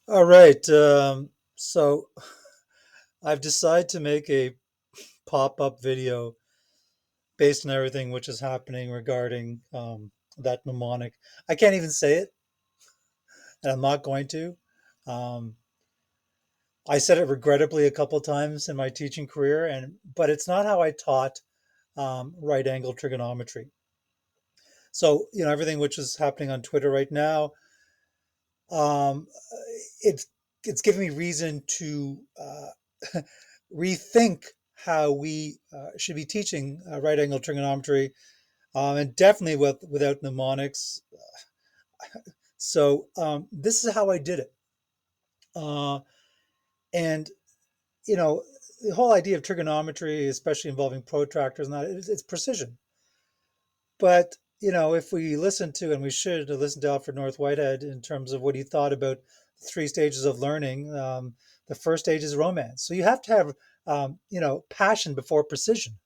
All right. So I've decided to make a pop-up video based on everything which is happening regarding that mnemonic. I can't even say it, and I'm not going to. Um, I said it regrettably a couple of times in my teaching career, and but it's not how I taught right angle trigonometry. So everything which is happening on Twitter right now, um, it's it's giving me reason to rethink how we should be teaching right angle trigonometry, and definitely without mnemonics. So this is how I did it, uh, and you know the whole idea of trigonometry, especially involving protractors, and that it's precision. But if we listen to, and we should listen to Alfred North Whitehead in terms of what he thought about the three stages of learning, the first stage is romance. So you have to have passion before precision.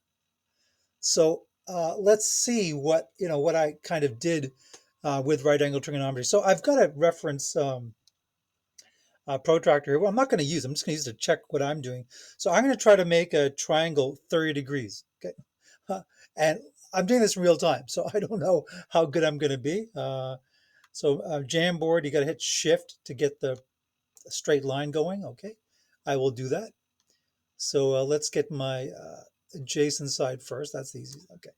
So let's see what I kind of did with right angle trigonometry. So I've got a reference protractor here. Well, I'm not going to use. I'm just going to use it to check what I'm doing. So I'm going to try to make a triangle 30 degrees. Okay, and I'm doing this in real time, so I don't know how good I'm going to be. Jamboard, you got to hit Shift to get the straight line going. Okay, I will do that. So let's get my adjacent side first. That's the easy. Okay.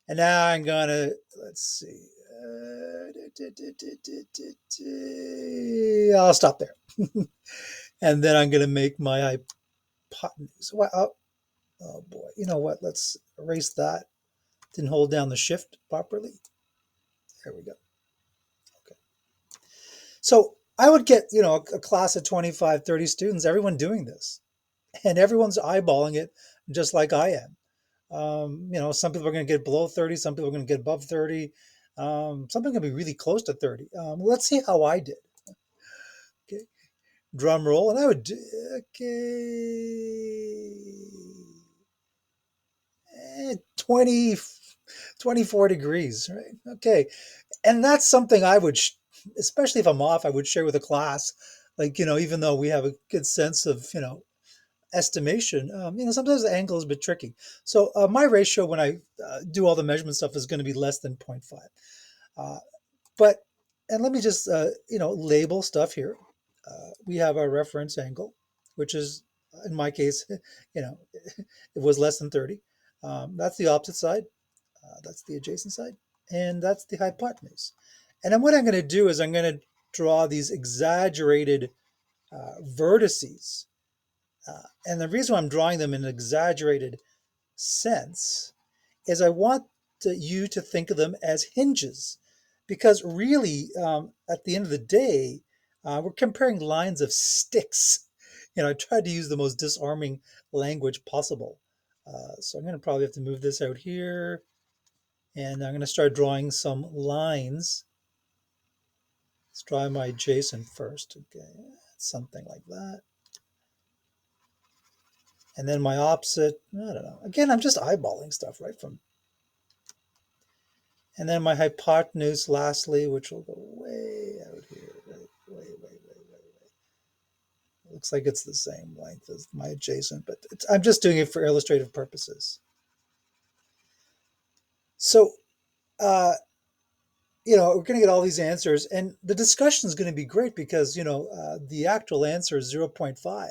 And now I'm gonna, let's see. I'll stop there. And then I'm gonna make my hypotenuse. Oh boy, you know what? Let's erase that. Didn't hold down the shift properly. There we go. Okay. So I would get, a class of 25, 30 students, everyone doing this. And everyone's eyeballing it just like I am. Some people are going to get below 30, some people are going to get above 30, some people are going to be really close to 30. Let's see how I did. Okay, drum roll, and I would do, okay, 20, 24 degrees, right? Okay, and that's something I would, especially if I'm off, I would share with a class. Like, even though we have a good sense of, estimation, sometimes the angle is a bit tricky. So my ratio when I do all the measurement stuff is going to be less than 0.5. Uh, but, and let me just, label stuff here. We have our reference angle, which is, in my case, it was less than 30. That's the opposite side. That's the adjacent side. And that's the hypotenuse. And then what I'm going to do is I'm going to draw these exaggerated vertices. And the reason why I'm drawing them in an exaggerated sense is I want you to think of them as hinges. Because really, at the end of the day, we're comparing lines of sticks. I tried to use the most disarming language possible. So I'm going to probably have to move this out here. And I'm going to start drawing some lines. Let's draw my adjacent first. Okay, something like that. And then my opposite, I don't know. Again, I'm just eyeballing stuff right from. And then my hypotenuse lastly, which will go way out here. Right? Way. Looks like it's the same length as my adjacent, but I'm just doing it for illustrative purposes. So, uh, we're going to get all these answers, and the discussion is going to be great because, the actual answer is 0.5,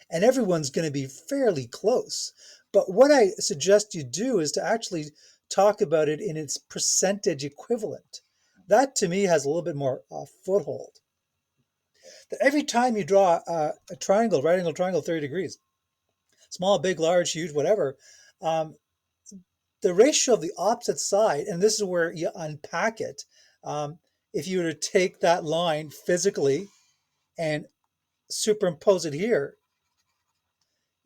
and everyone's going to be fairly close. But what I suggest you do is to actually talk about it in its percentage equivalent. That to me has a little bit more foothold. That every time you draw a triangle, right angle triangle, 30 degrees, small, big, large, huge, whatever, um, the ratio of the opposite side, and this is where you unpack it. If you were to take that line physically and superimpose it here,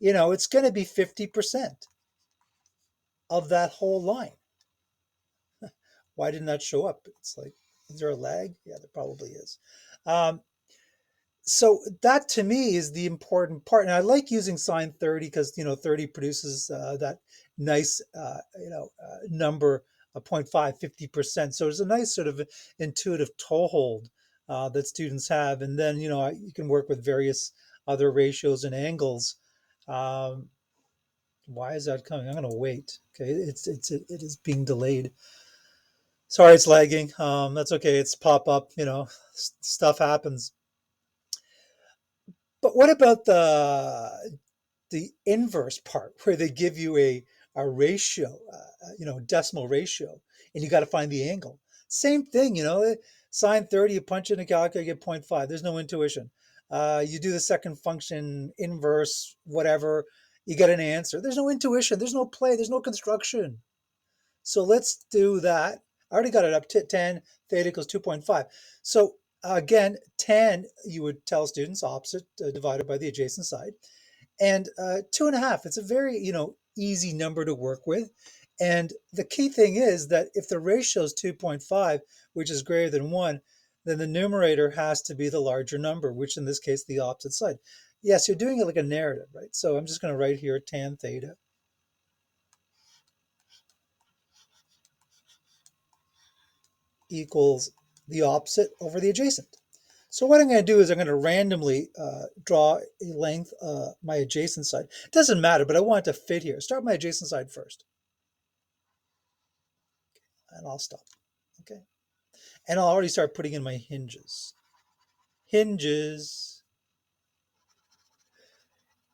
it's going to be 50% of that whole line. Why didn't that show up? It's like, is there a lag? Yeah, there probably is. Um, so that to me is the important part. And I like using sine 30 because, 30 produces that nice, number of 0.5, 50%. So it's a nice sort of intuitive toehold that students have. And then, you can work with various other ratios and angles. Um, why is that coming? I'm going to wait. Okay, it is being delayed. Sorry, it's lagging. That's okay. It's pop up. Stuff happens. But what about the inverse part where they give you a ratio, decimal ratio, and you got to find the angle? Same thing, sine 30, you punch in a calculator, you get zero point 0.5. There's no intuition. You do the second function, inverse, whatever, you get an answer. There's no intuition. There's no play. There's no construction. So let's do that. I already got it up to 10, theta equals 2.5. So again, 10, you would tell students opposite divided by the adjacent side. And 2.5, it's a very, easy number to work with. And the key thing is that if the ratio is 2.5, which is greater than 1, then the numerator has to be the larger number, which in this case, the opposite side. Yes, you're doing it like a narrative, right? So I'm just going to write here tan theta equals the opposite over the adjacent. So what I'm going to do is I'm going to randomly draw a length, my adjacent side. It doesn't matter, but I want it to fit here. Start my adjacent side first. And I'll stop. Okay. And I'll already start putting in my hinges. Hinges.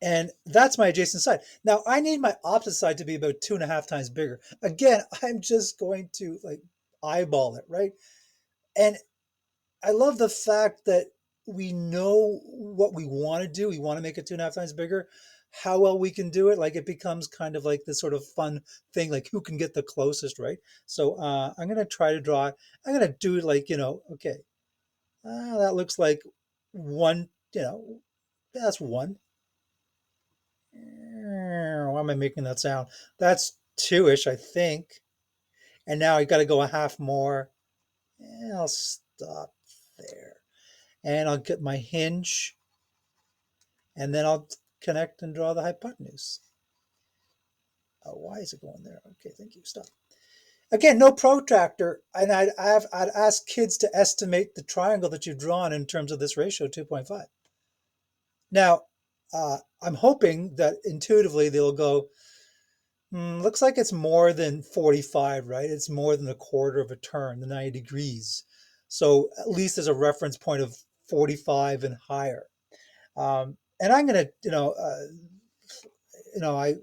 And that's my adjacent side. Now I need my opposite side to be about 2.5 times bigger. Again, I'm just going to like eyeball it, right? And I love the fact that we know what we want to do. We want to make it 2.5 times bigger. How well we can do it, like it becomes kind of like this sort of fun thing, like who can get the closest, right? So I'm going to try to draw it. I'm going to do it like, okay, that looks like one, that's one. Why am I making that sound? That's two-ish, I think. And now I got to go a half more. I'll stop there. And I'll get my hinge, and then I'll connect and draw the hypotenuse. Oh, why is it going there? Okay, thank you. Stop. Again, no protractor, and I'd ask kids to estimate the triangle that you've drawn in terms of this ratio, 2.5. Now, I'm hoping that intuitively they'll go, looks like it's more than 45, right? It's more than a quarter of a turn, the 90 degrees. So at least there's a reference point of 45 and higher. And I'm going to, I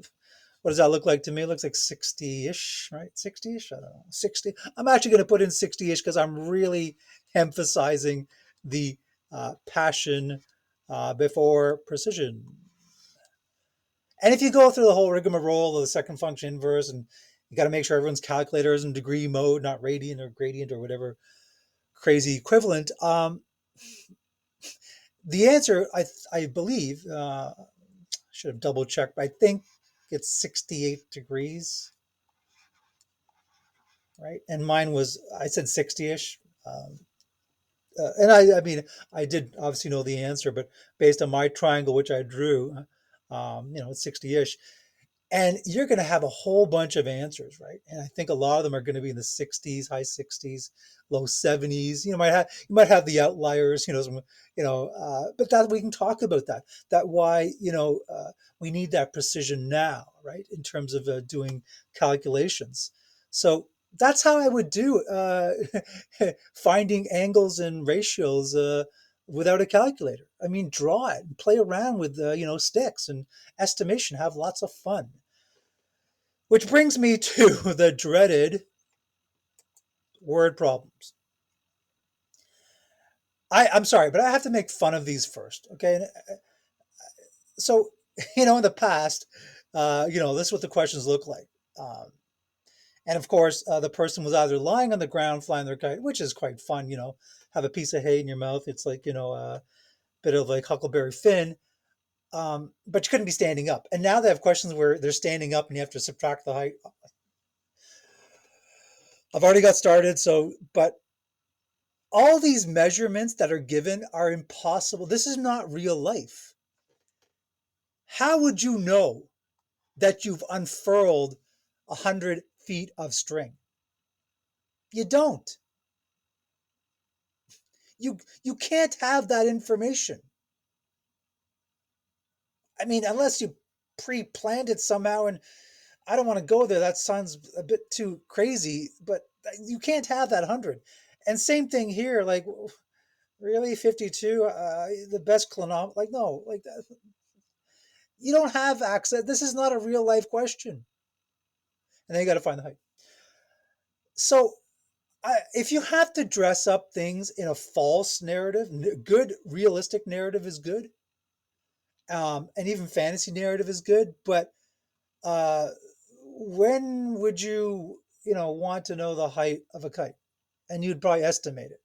what does that look like to me? It looks like 60-ish, right? 60-ish? I don't know. 60. I'm actually going to put in 60-ish because I'm really emphasizing the passion before precision. And if you go through the whole rigmarole of the second function inverse, and you got to make sure everyone's calculator is in degree mode, not radian or gradient or whatever crazy equivalent, the answer, I believe, should have double checked, but I think it's 68 degrees, right? And mine was, I said 60-ish. And I mean, I did obviously know the answer, but based on my triangle, which I drew, it's 60-ish. And you're going to have a whole bunch of answers, right? And I think a lot of them are going to be in the 60s, high 60s, low 70s. You might have the outliers, but that we can talk about that. That why we need that precision now, right? In terms of doing calculations. So that's how I would do finding angles and ratios without a calculator. I mean, draw it, and play around with sticks and estimation, have lots of fun. Which brings me to the dreaded word problems. I'm sorry, but I have to make fun of these first, okay? So, in the past, this is what the questions look like. And of course, the person was either lying on the ground, flying their kite, which is quite fun, have a piece of hay in your mouth. It's like, a bit of like Huckleberry Finn. But you couldn't be standing up. And now they have questions where they're standing up and you have to subtract the height. I've already got started, but all these measurements that are given are impossible. This is not real life. How would you know that you've unfurled 100 feet of string? You don't. You can't have that information. I mean, unless you pre-planned it somehow, and I don't want to go there. That sounds a bit too crazy, but you can't have that 100. And same thing here, like really 52, the best clinometer, like no, like you don't have access. This is not a real life question. And then you got to find the height. So if you have to dress up things in a false narrative, good realistic narrative is good, and even fantasy narrative is good. But uh, when would you want to know the height of a kite? And you'd probably estimate it.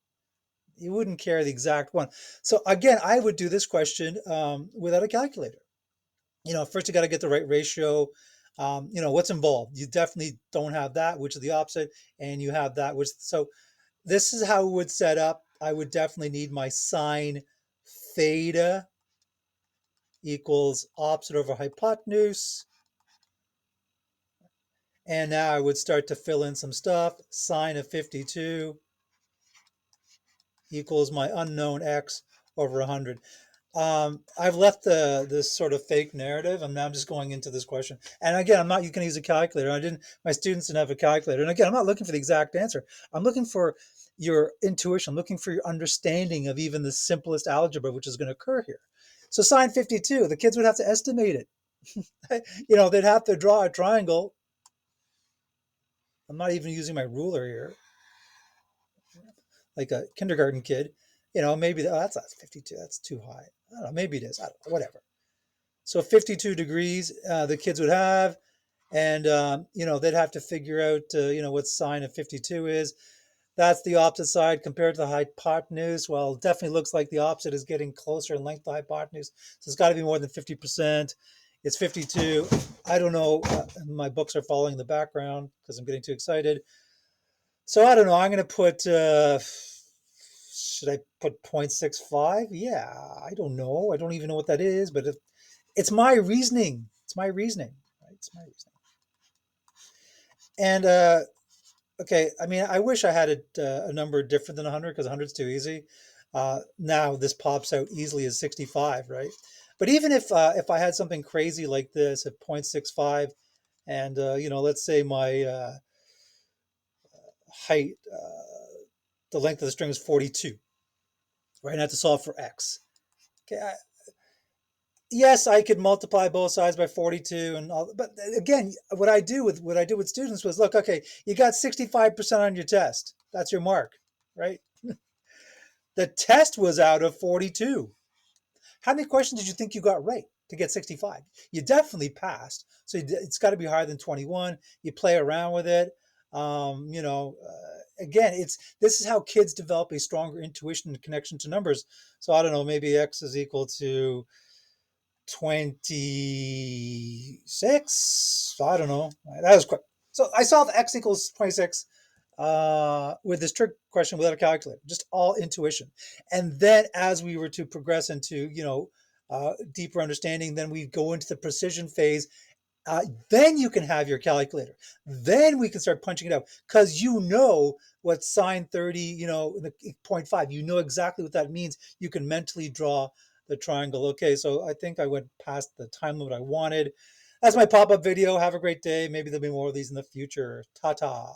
You wouldn't care the exact one. So again, I would do this question without a calculator. First you got to get the right ratio. What's involved. You definitely don't have that, which is the opposite, and you have that, which so this is how it would set up. I would definitely need my sine theta equals opposite over hypotenuse. And now I would start to fill in some stuff. Sine of 52 equals my unknown x over 100. I've left this sort of fake narrative, and now I'm just going into this question. And again, I'm not. You can use a calculator. I didn't. My students didn't have a calculator. And again, I'm not looking for the exact answer. I'm looking for your intuition. I'm looking for your understanding of even the simplest algebra, which is going to occur here. So sine 52, the kids would have to estimate it. They'd have to draw a triangle. I'm not even using my ruler here, like a kindergarten kid. Maybe that's 52. That's too high. I don't know. Maybe it is. I don't know. Whatever. So 52 degrees the kids would have, and they'd have to figure out what sine of 52 is. That's the opposite side compared to the hypotenuse. Well, it definitely looks like the opposite is getting closer in length to the hypotenuse. So it's got to be more than 50%. It's 52. I don't know. My books are falling in the background because I'm getting too excited. So I don't know. I'm going to put, should I put 0.65? Yeah, I don't know. I don't even know what that is, but it's my reasoning. It's my reasoning. Right? It's my reasoning. And okay, I mean, I wish I had a number different than 100 because 100 is too easy. Now this pops out easily as 65, right? But even if I had something crazy like this at 0.65, and let's say my height, the length of the string is 42, right? And I have to solve for x. Okay, yes, I could multiply both sides by 42 and all, but again, what I did with students was look, okay, you got 65% on your test. That's your mark, right? The test was out of 42. How many questions did you think you got right to get 65? You definitely passed. So it's got to be higher than 21. You play around with it. Again, this is how kids develop a stronger intuition and connection to numbers. So I don't know, maybe x is equal to 26. I don't know. That was quick. So I solved x equals 26 with this trick question without a calculator, just all intuition. And then as we were to progress into, deeper understanding, then we go into the precision phase. Then you can have your calculator. Then we can start punching it out because what sine 30, the 0.5, you know exactly what that means. You can mentally draw the triangle. Okay, so I think I went past the time limit I wanted. That's my pop-up video. Have a great day. Maybe there'll be more of these in the future. Ta-ta.